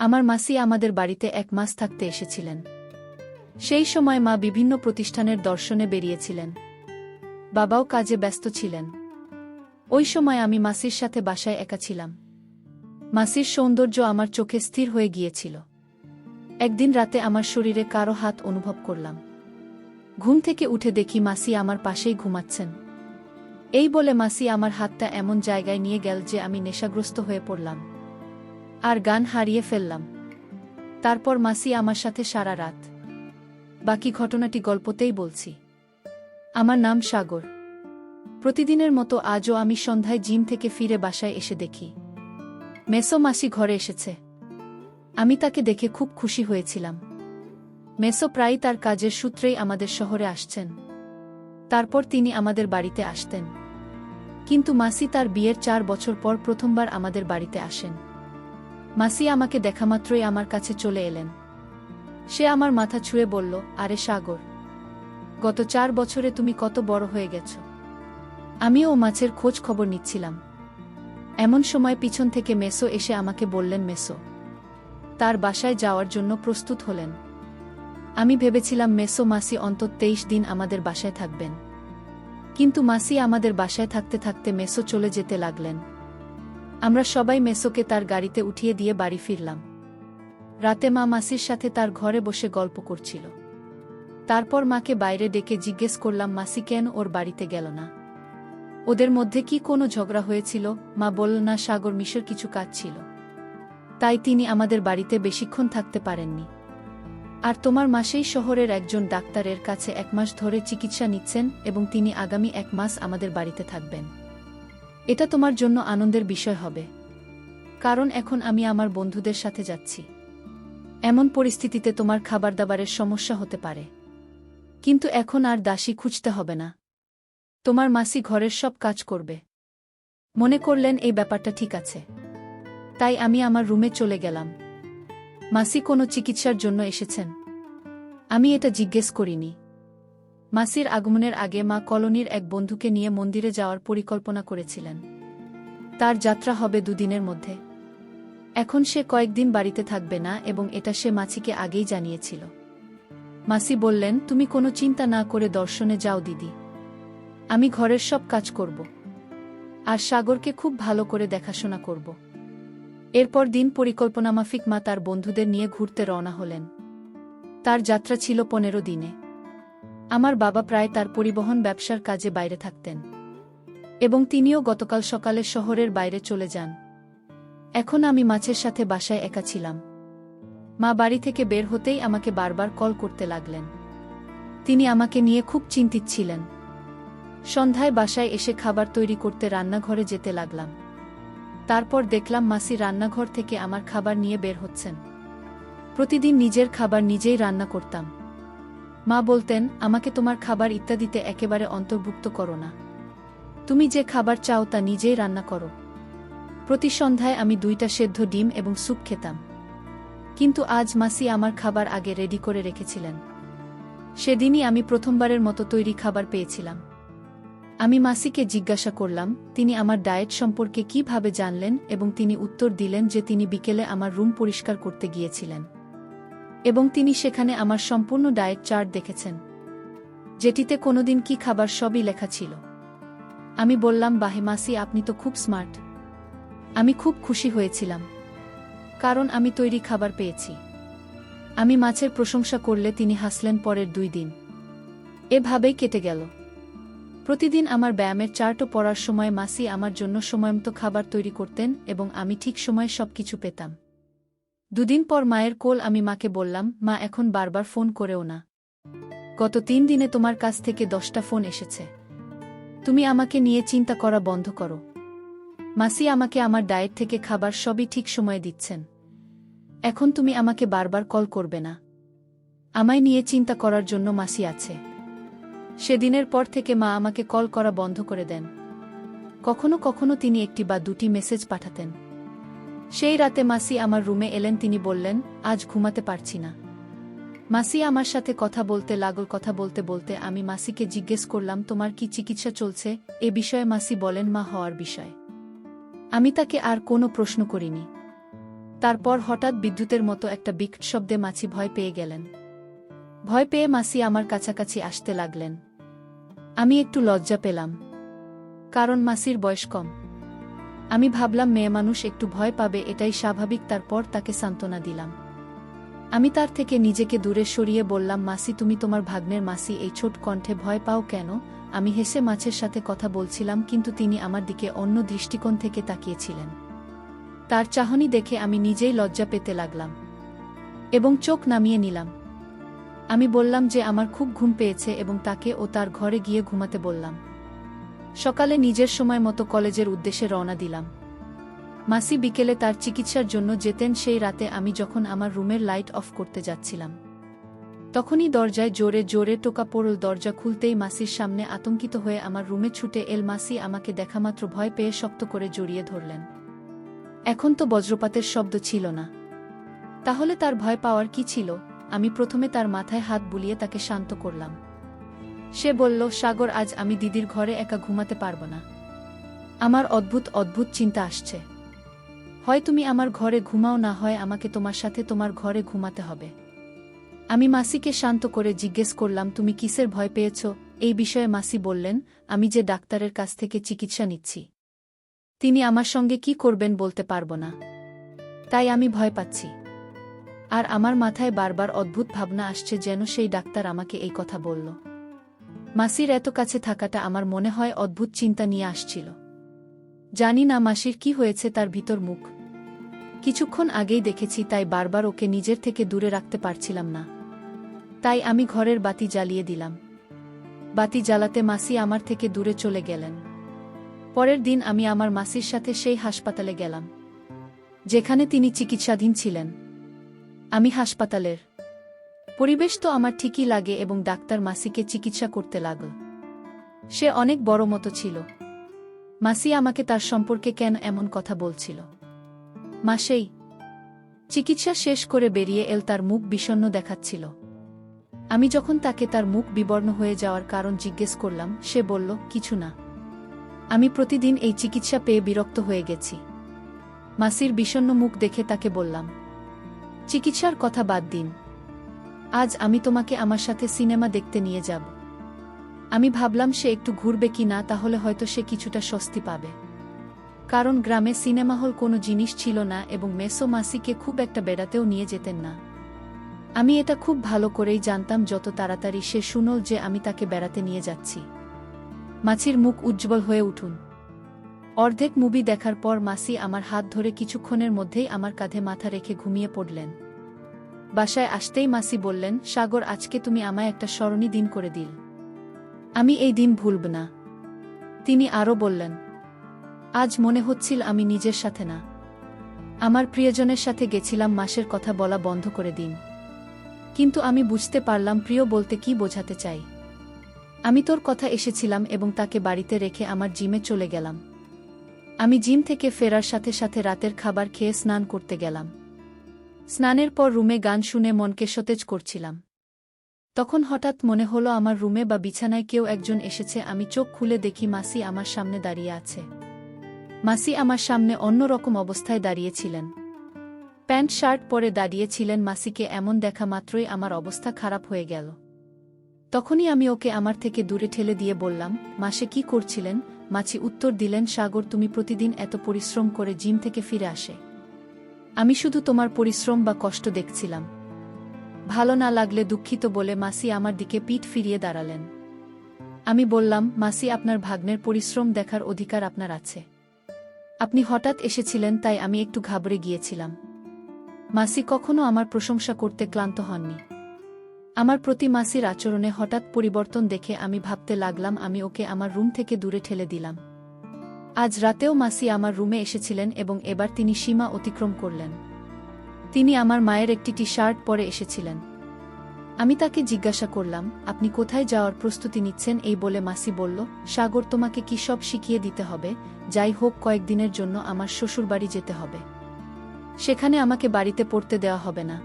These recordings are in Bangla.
আমার মাসি আমাদের বাড়িতে 1 মাস থাকতে এসেছিলেন। সেই সময় মা বিভিন্ন প্রতিষ্ঠানের দর্শনে বেরিয়েছিলেন। বাবাও কাজে ব্যস্ত ছিলেন। ওই সময় আমি মাসির সাথে বাসায় একা ছিলাম। মাসির সৌন্দর্য আমার চোখে স্থির হয়ে গিয়েছিল। একদিন রাতে আমার শরীরে কারো হাত অনুভব করলাম। ঘুম থেকে উঠে দেখি মাসি আমার পাশেই ঘুমাচ্ছেন। এই বলে মাসি আমার হাতটা এমন জায়গায় নিয়ে গেল যে আমি নেশাগ্রস্ত হয়ে পড়লাম আর গান হারিয়ে ফেললাম। তারপর মাসি আমার সাথে সারা রাত। বাকি ঘটনাটি গল্পতেই বলছি। আমার নাম সাগর। প্রতিদিনের মতো আজও আমি সন্ধ্যায় জিম থেকে ফিরে বাসায় এসে দেখি মেসো মাসি ঘরে এসেছে। আমি তাকে দেখে খুব খুশি হয়েছিলাম। মেসো প্রায়ই তার কাজের সূত্রেই আমাদের শহরে আসছেন। তারপর তিনি আমাদের বাড়িতে আসতেন। কিন্তু মাসি তার বিয়ের 4 বছর পর প্রথমবার আমাদের বাড়িতে আসেন। মাসি আমাকে দেখামাত্রই আমার কাছে চলে এলেন। সে আমার মাথা ছুঁয়ে বলল, আরে সাগর, গত 4 বছরে তুমি কত বড় হয়ে গেছ। আমিও মাছের খোঁজ খবর নিচ্ছিলাম। এমন সময় পিছন থেকে মেসো এসে আমাকে বললেন মেসো তার বাসায় যাওয়ার জন্য প্রস্তুত হলেন। আমি ভেবেছিলাম মেসো মাসি অন্তত 23 দিন আমাদের বাসায় থাকবেন। কিন্তু মাসি আমাদের বাসায় থাকতে থাকতে মেসো চলে যেতে লাগলেন। আমরা সবাই মেসোকে তার গাড়িতে উঠিয়ে দিয়ে বাড়ি ফিরলাম। রাতে মা মাসির সাথে তার ঘরে বসে গল্প করছিল। তারপর মাকে বাইরে ডেকে জিজ্ঞেস করলাম মাসি কেন ওর বাড়িতে গেল না। ওদের মধ্যে কি কোনো ঝগড়া হয়েছিল? মা বলল না, সাগর মিশর কিছু কাজ ছিল, তাই তিনি আমাদের বাড়িতে বেশিক্ষণ থাকতে পারেননি। আর তোমার মাসেই শহরের একজন ডাক্তারের কাছে 1 মাস ধরে চিকিৎসা নিচ্ছেন এবং তিনি আগামী 1 মাস আমাদের বাড়িতে থাকবেন। এটা তোমার জন্য আনন্দের বিষয় হবে, কারণ এখন আমি আমার বন্ধুদের সাথে যাচ্ছি। এমন পরিস্থিতিতে তোমার খাবার দাবারের সমস্যা হতে পারে, কিন্তু এখন আর দাসী খুঁজতে হবে না। তোমার মাসি ঘরের সব কাজ করবে। মনে করলেন এই ব্যাপারটা ঠিক আছে, তাই আমি আমার রুমে চলে গেলাম। মাসি কোনো চিকিৎসার জন্য এসেছেন? আমি এটা জিজ্ঞেস করিনি। মাসির আগমনের আগে মা কলোনির এক বন্ধুকে নিয়ে মন্দিরে যাওয়ার পরিকল্পনা করেছিলেন। তার যাত্রা হবে 2 দিনের মধ্যে। এখন সে কয়েকদিন বাড়িতে থাকবে না এবং এটা সে মাসিকে আগেই জানিয়েছিল। মাসি বললেন, তুমি কোনো চিন্তা না করে দর্শনে যাও দিদি, আমি ঘরের সব কাজ করব আর সাগরকে খুব ভালো করে দেখাশোনা করব। এরপর দিন পরিকল্পনামাফিক মা তার বন্ধুদের নিয়ে ঘুরতে রওনা হলেন। তার যাত্রা ছিল 15 দিনে। আমার বাবা প্রায় তার পরিবহন ব্যবসার কাজে বাইরে থাকতেন এবং তিনিও গতকাল সকালে শহরের বাইরে চলে যান। এখন আমি মাছের সাথে বাসায় একা ছিলাম। মা বাড়ি থেকে বের হতেই আমাকে বারবার কল করতে লাগলেন। তিনি আমাকে নিয়ে খুব চিন্তিত ছিলেন। সন্ধ্যায় বাসায় এসে খাবার তৈরি করতে রান্নাঘরে যেতে লাগলাম। তারপর দেখলাম মাসি রান্নাঘর থেকে আমার খাবার নিয়ে বের হচ্ছেন। প্রতিদিন নিজের খাবার নিজেই রান্না করতাম। মা বলতেন, আমাকে তোমার খাবার ইত্যাদিতে একেবারে অন্তর্ভুক্ত করো না। তুমি যে খাবার চাও তা নিজেই রান্না করো। প্রতি সন্ধ্যায় আমি 2টা সেদ্ধ ডিম এবং স্যুপ খেতাম। কিন্তু আজ মাসি আমার খাবার আগে রেডি করে রেখেছিলেন। সেদিনই আমি প্রথমবারের মতো তৈরি খাবার পেয়েছিলাম। আমি মাসিকে জিজ্ঞাসা করলাম তিনি আমার ডায়েট সম্পর্কে কিভাবে জানলেন এবং তিনি উত্তর দিলেন যে তিনি বিকেলে আমার রুম পরিষ্কার করতে গিয়েছিলেন এবং তিনি সেখানে আমার সম্পূর্ণ ডায়েট চার্ট দেখেছেন, যেটিতে কোনোদিন কি খাবার সবই লেখা ছিল। আমি বললাম, বাহে মাসি, আপনি তো খুব স্মার্ট। আমি খুব খুশি হয়েছিলাম, কারণ আমি তৈরি খাবার পেয়েছি। আমি মাছের প্রশংসা করলে তিনি হাসলেন। পরের 2 দিন এভাবেই কেটে গেল। প্রতিদিন আমার ব্যায়ামের চার্টও পড়ার সময় মাসি আমার জন্য সময়মতো খাবার তৈরি করতেন এবং আমি ঠিক সময়ে সবকিছু পেতাম। 2 দিন পর মায়ের কোল। আমি মাকে বললাম, মা, এখন বারবার ফোন করেও না। গত 3 দিনে তোমার কাছ থেকে 10টা ফোন এসেছে। তুমি আমাকে নিয়ে চিন্তা করা বন্ধ করো। মাসি আমাকে আমার ডায়েট থেকে খাবার সবই ঠিক সময়ে দিচ্ছেন। এখন তুমি আমাকে বারবার কল করবে না। আমায় নিয়ে চিন্তা করার জন্য মাসি আছে। সেদিনের পর থেকে মা আমাকে কল করা বন্ধ করে দেন। কখনো কখনো তিনি 1টি বা 2টি মেসেজ পাঠাতেন। সেই রাতে মাসি আমার রুমে এলেন। তিনি বললেন, আজ ঘুমাতে পারছি না। মাসি আমার সাথে কথা বলতে লাগল। কথা বলতে বলতে আমি মাসিকে জিজ্ঞেস করলাম, তোমার কি চিকিৎসা চলছে? এ বিষয়ে মাসি বলেন, মা হওয়ার বিষয়। আমি তাকে আর কোনো প্রশ্ন করিনি। তারপর হঠাৎ বিদ্যুতের মতো একটা বিকট শব্দে মাছি ভয় পেয়ে গেলেন। ভয় পেয়ে মাছি আমার কাছাকাছি আসতে লাগলেন। আমি একটু লজ্জা পেলাম, কারণ মাছির বয়স কম। আমি ভাবলাম মেয়ে মানুষ একটু ভয় পাবে, এটাই স্বাভাবিক। তারপর তাকে সান্ত্বনা দিলাম। আমি তার থেকে নিজেকে দূরে সরিয়ে বললাম, মাছি তুমি তোমার ভাগ্নের মাছি এই ছোট কণ্ঠে ভয় পাও কেন? আমি হেসে মাছের সাথে কথা বলছিলাম, কিন্তু তিনি আমার দিকে অন্য দৃষ্টিকোণ থেকে তাকিয়েছিলেন। তার চাহনি দেখে আমি নিজেই লজ্জা পেতে লাগলাম এবং চোখ নামিয়ে নিলাম। আমি বললাম যে আমার খুব ঘুম পেয়েছে এবং তাকে ও তার ঘরে গিয়ে ঘুমাতে বললাম। সকালে নিজের সময় মতো কলেজের উদ্দেশ্যে রওনা দিলাম। মাসি বিকেলে তার চিকিৎসার জন্য যেতেন। সেই রাতে আমি যখন আমার রুমের লাইট অফ করতে যাচ্ছিলাম, তখনই দরজায় জোরে জোরে টোকা পড়ল। দরজা খুলতেই মাসির সামনে আতঙ্কিত হয়ে আমার রুমে ছুটে এল। মাসি আমাকে দেখামাত্র ভয় পেয়ে শক্ত করে জড়িয়ে ধরলেন। এখন তো বজ্রপাতের শব্দ ছিল না, তাহলে তার ভয় পাওয়ার কি ছিল? আমি প্রথমে তার মাথায় হাত বুলিয়ে তাকে শান্ত করলাম। সে বলল, সাগর, আজ আমি দিদির ঘরে একা ঘুমাতে পারবো না। আমার অদ্ভুত অদ্ভুত চিন্তা আসছে। হয় তুমি আমার ঘরে ঘুমাও, না হয় আমাকে তোমার সাথে তোমার ঘরে ঘুমাতে হবে। আমি মাসিকে শান্ত করে জিজ্ঞেস করলাম, তুমি কিসের ভয় পেয়েছ? এই বিষয়ে মাসি বললেন, আমি যে ডাক্তারের কাছ থেকে চিকিৎসা নিচ্ছি, তিনি আমার সঙ্গে কি করবেন বলতে পারবো না, তাই আমি ভয় পাচ্ছি। আর আমার মাথায় বারবার অদ্ভুত ভাবনা আসছে, যেন সেই ডাক্তার আমাকে এই কথা বলল। মাসির এত কাছে থাকাটা আমার মনে হয় অদ্ভুত চিন্তা নিয়ে আসছিল। জানি না মাসির কি হয়েছে, তার ভিতর মুখ কিছুক্ষণ আগেই দেখেছি, তাই বারবার ওকে নিজের থেকে দূরে রাখতে পারছিলাম না। তাই আমি ঘরের বাতি জ্বালিয়ে দিলাম। বাতি জ্বালাতে মাসি আমার থেকে দূরে চলে গেলেন। পরের দিন আমি আমার মাসির সাথে সেই হাসপাতালে গেলাম যেখানে তিনি চিকিৎসাধীন ছিলেন। আমি হাসপাতালের পরিবেশ তো আমার ঠিকই লাগে এবং ডাক্তার মাসিকে চিকিৎসা করতে লাগল। সে অনেক বড় মতো ছিল। মাসি আমাকে তার সম্পর্কে কেন এমন কথা বলছিল? মাসেই চিকিৎসা শেষ করে বেরিয়ে এল, তার মুখ বিষণ্ণ দেখাচ্ছিল। আমি যখন তাকে তার মুখ বিবর্ণ হয়ে যাওয়ার কারণ জিজ্ঞেস করলাম, সে বলল, কিছু না, আমি প্রতিদিন এই চিকিৎসা পেয়ে বিরক্ত হয়ে গেছি। মাসির বিষণ্ণ মুখ দেখে তাকে বললাম, চিকিৎসার কথা বাদ দিন, আজ আমি তোমাকে আমার সাথে সিনেমা দেখতে নিয়ে যাব। আমি ভাবলাম সে একটু ঘুরবে কি না, তাহলে হয়তো সে কিছুটা স্বস্তি পাবে, কারণ গ্রামে সিনেমা হল কোনো জিনিস ছিল না এবং মেসো মাসিকে খুব একটা বেড়াতেও নিয়ে যেতেন না। আমি এটা খুব ভালো করেই জানতাম, যত তাড়াতাড়ি সে শুনল যে আমি তাকে বেড়াতে নিয়ে যাচ্ছি, মাছির মুখ উজ্জ্বল হয়ে উঠুন। অর্ধেক মুভি দেখার পর মাসি আমার হাত ধরে কিছুক্ষণের মধ্যেই আমার কাঁধে মাথা রেখে ঘুমিয়ে পড়লেন। বাসায় আসতেই মাসি বললেন, সাগর, আজকে তুমি আমায় একটা স্মরণীয় দিন করে দিল, আমি এই দিন ভুলব না। তিনি আরও বললেন, আজ মনে হচ্ছিল আমি নিজের সাথে না, আমার প্রিয়জনের সাথে গেছিলাম। মাসের কথা বলা বন্ধ করে দিন। কিন্তু আমি বুঝতে পারলাম প্রিয় বলতে কি বোঝাতে চাই। আমি তোর কথা এসেছিলাম এবং তাকে বাড়িতে রেখে আমার জিমে চলে গেলাম। আমি জিম থেকে ফেরার সাথে সাথে রাতের খাবার খেয়ে স্নান করতে গেলাম। স্নানের পর রুমে গান শুনে মনকে সতেজ করছিলাম। তখন হঠাৎ মনে হলো আমার রুমে বা বিছানায় কেউ একজন এসেছে। আমি চোখ খুলে দেখি মাসি আমার সামনে দাঁড়িয়ে আছে। মাসি আমার সামনে অন্যরকম অবস্থায় দাঁড়িয়েছিলেন, প্যান্ট শার্ট পরে দাঁড়িয়েছিলেন। মাসিকে এমন দেখা মাত্রই আমার অবস্থা খারাপ হয়ে গেল। তখনই আমি ওকে আমার থেকে দূরে ঠেলে দিয়ে বললাম, মাসে কি করছিলেন? মাছি উত্তর দিলেন, সাগর, তুমি প্রতিদিন এত পরিশ্রম করে জিম থেকে ফিরে আসে, আমি শুধু তোমার পরিশ্রম বা কষ্ট দেখছিলাম। ভালো না লাগলে দুঃখিত বলে মাসি আমার দিকে পিঠ ফিরিয়ে দাঁড়ালেন। আমি বললাম, মাসি, আপনার ভাগ্নের পরিশ্রম দেখার অধিকার আপনার আছে। আপনি হঠাৎ এসেছিলেন, তাই আমি একটু ঘাবড়ে গিয়েছিলাম। মাসি কখনো আমার প্রশংসা করতে ক্লান্ত হননি। আমার প্রতি মাসির আচরণে হঠাৎ পরিবর্তন দেখে আমি ভাবতে লাগলাম আমি ওকে আমার রুম থেকে দূরে ঠেলে দিলাম। আজ রাতেও মাসি আমার রুমে এসেছিলেন এবং এবার তিনি সীমা অতিক্রম করলেন। তিনি আমার মায়ের একটি টি শার্ট পরে এসেছিলেন। আমি তাকে জিজ্ঞাসা করলাম, আপনি কোথায় যাওয়ার প্রস্তুতি নিচ্ছেন? এই বলে মাসি বলল, সাগর, তোমাকে কি সব শিখিয়ে দিতে হবে? যাই হোক, কয়েকদিনের জন্য আমার শ্বশুরবাড়ি যেতে হবে। সেখানে আমাকে বাড়িতে পড়তে দেওয়া হবে না।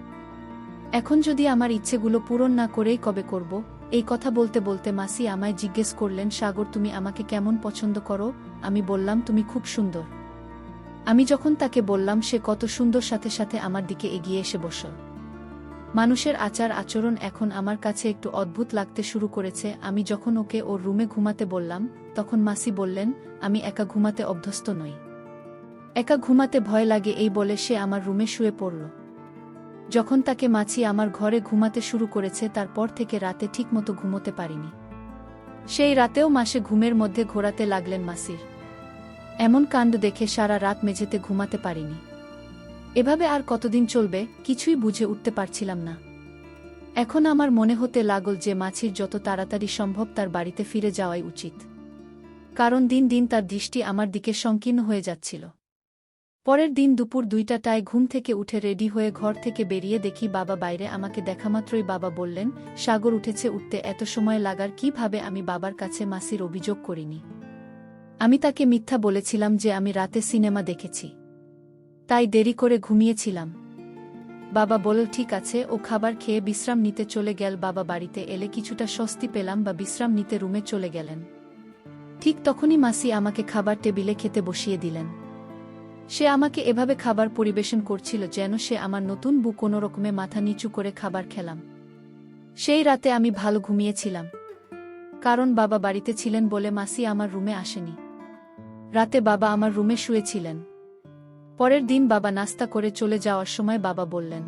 এখন যদি আমার ইচ্ছেগুলো পূরণ না করেই কবে করব? এই কথা বলতে বলতে মাসি আমায় জিজ্ঞেস করলেন, সাগর, তুমি আমাকে কেমন পছন্দ করো? আমি বললাম, তুমি খুব সুন্দর। আমি যখন তাকে বললাম, সে কত সুন্দর সাথে সাথে আমার দিকে এগিয়ে এসে বসল। মানুষের আচার আচরণ এখন আমার কাছে একটু অদ্ভুত লাগতে শুরু করেছে। আমি যখন ওকে ওর রুমে ঘুমাতে বললাম, তখন মাসি বললেন, আমি একা ঘুমাতে অভ্যস্ত নই। একা ঘুমাতে ভয় লাগে এই বলে সে আমার রুমে শুয়ে পড়ল। যখন তাকে মাছি আমার ঘরে ঘুমাতে শুরু করেছে, তারপর থেকে রাতে ঠিকমতো ঘুমোতে পারিনি। সেই রাতেও মাসে ঘুমের মধ্যে ঘোরাতে লাগলেন মাসির। এমন কাণ্ড দেখে সারা রাত মেঝেতে ঘুমাতে পারিনি। এভাবে আর কতদিন চলবে কিছুই বুঝে উঠতে পারছিলাম না। এখন আমার মনে হতে লাগল যে মাছির যত তাড়াতাড়ি সম্ভব তার বাড়িতে ফিরে যাওয়াই উচিত, কারণ দিন দিন তার দৃষ্টি আমার দিকে সংকীর্ণ হয়ে যাচ্ছিল। পরের দিন দুপুর 2টায় ঘুম থেকে উঠে রেডি হয়ে ঘর থেকে বেরিয়ে দেখি বাবা বাইরে। আমাকে দেখামাত্রই বাবা বললেন, সাগর উঠেছে, উঠতে এত সময় লাগার কিভাবে? আমি বাবার কাছে মাসির অভিযোগ করিনি। আমি তাকে মিথ্যা বলেছিলাম যে আমি রাতে সিনেমা দেখেছি, তাই দেরি করে ঘুমিয়েছিলাম। বাবা বলল, ঠিক আছে। ও খাবার খেয়ে বিশ্রাম নিতে চলে গেল। বাবা বাড়িতে এলে কিছুটা স্বস্তি পেলাম বা বিশ্রাম নিতে রুমে চলে গেলেন। ঠিক তখনই মাসি আমাকে খাবার টেবিলে খেতে বসিয়ে দিলেন। সে আমাকে এভাবে খাবার পরিবেশন করছিল যেন সে আমার নতুন বউ। কোনো রকমে মাথা নিচু করে খাবার খেলাম। সেই রাতে আমি ভালো ঘুমিয়েছিলাম, কারণ বাবা বাড়িতে ছিলেন বলে মাসি আমার রুমে আসেনি। রাতে বাবা আমার রুমে শুয়েছিলেন। পরের দিন বাবা নাস্তা করে চলে যাওয়ার সময় বাবা বললেন,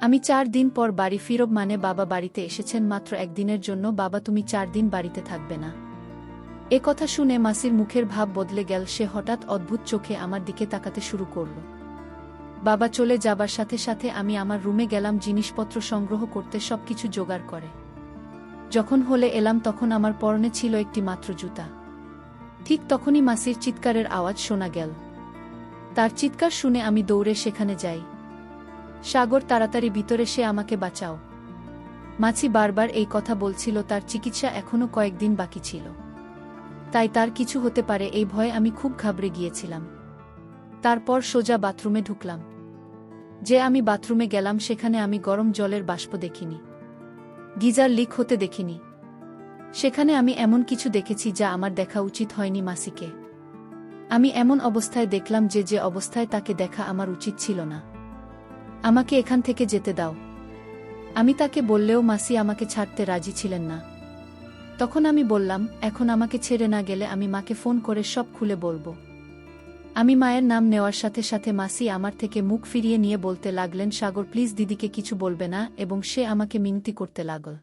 আমি 4 দিন পর বাড়ি ফিরব। মানে বাবা বাড়িতে এসেছেন মাত্র 1 দিনের জন্য। বাবা, তুমি 4 দিন বাড়িতে থাকবে না? এ কথা শুনে মাসির মুখের ভাব বদলে গেল। সে হঠাৎ অদ্ভুত চোখে আমার দিকে তাকাতে শুরু করল। বাবা চলে যাবার সাথে সাথে আমি আমার রুমে গেলাম জিনিসপত্র সংগ্রহ করতে, সবকিছু জোগাড় করে। যখন হলে এলাম তখন আমার পরনে ছিল একটি মাত্র জুতা। ঠিক তখনই মাসির চিৎকারের আওয়াজ শোনা গেল। তার চিৎকার শুনে আমি দৌড়ে সেখানে যাই। সাগর, তাড়াতাড়ি ভিতরে, সে আমাকে বাঁচাও। মাছি বারবার এই কথা বলছিল। তার চিকিৎসা এখনো কয়েকদিন বাকি ছিল, তাই তার কিছু হতে পারে এই ভয়ে আমি খুব ঘাবড়ে গিয়েছিলাম। তারপর সোজা বাথরুমে ঢুকলাম। যে আমি বাথরুমে গেলাম সেখানে আমি গরম জলের বাষ্প দেখিনি, গিজার লিক হতে দেখিনি। সেখানে আমি এমন কিছু দেখেছি যা আমার দেখা উচিত হয়নি মাসিকে। আমি এমন অবস্থায় দেখলাম যে অবস্থায় তাকে দেখা আমার উচিত ছিল না। আমাকে এখান থেকে যেতে দাও। আমি তাকে বললেও মাসি আমাকে ছাড়তে রাজি ছিলেন না। তখন আমি বললাম, এখন আমাকে ছেড়ে না গেলে আমি মাকে ফোন করে সব খুলে বলবো। আমি মায়ের নাম নেওয়ার সাথে সাথে মাসি আমার থেকে মুখ ফিরিয়ে নিয়ে বলতে লাগলেন, সাগর প্লিজ, দিদিকে কিছু বলবে না, এবং সে আমাকে মিনতি করতে লাগল।